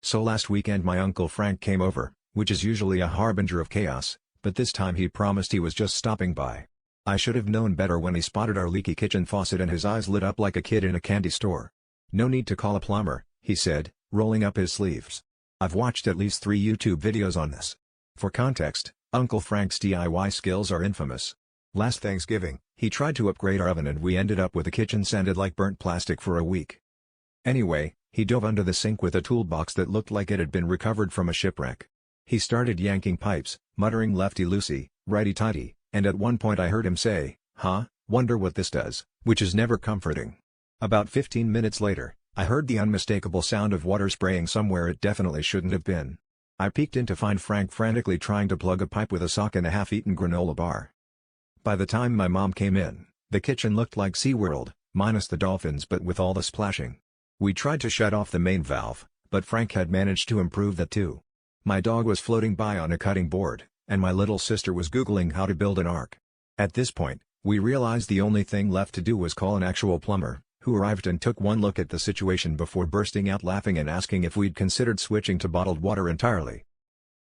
So last weekend my Uncle Frank came over, which is usually a harbinger of chaos, but this time he promised he was just stopping by. I should have known better when he spotted our leaky kitchen faucet and his eyes lit up like a kid in a candy store. "No need to call a plumber," he said, rolling up his sleeves. "I've watched at least 3 YouTube videos on this." For context, Uncle Frank's DIY skills are infamous. Last Thanksgiving, he tried to upgrade our oven and we ended up with a kitchen sanded like burnt plastic for a week. Anyway, he dove under the sink with a toolbox that looked like it had been recovered from a shipwreck. He started yanking pipes, muttering lefty-loosey, righty-tighty, and at one point I heard him say, "Huh, wonder what this does," which is never comforting. About 15 minutes later, I heard the unmistakable sound of water spraying somewhere it definitely shouldn't have been. I peeked in to find Frank frantically trying to plug a pipe with a sock and a half-eaten granola bar. By the time my mom came in, the kitchen looked like SeaWorld, minus the dolphins but with all the splashing. We tried to shut off the main valve, but Frank had managed to improve that too. My dog was floating by on a cutting board, and my little sister was Googling how to build an ark. At this point, we realized the only thing left to do was call an actual plumber, who arrived and took one look at the situation before bursting out laughing and asking if we'd considered switching to bottled water entirely.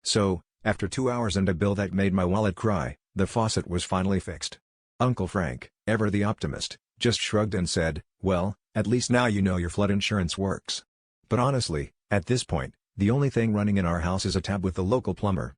So, after 2 hours and a bill that made my wallet cry, the faucet was finally fixed. Uncle Frank, ever the optimist, just shrugged and said, "Well, at least now you know your flood insurance works." But honestly, at this point, the only thing running in our house is a tab with the local plumber,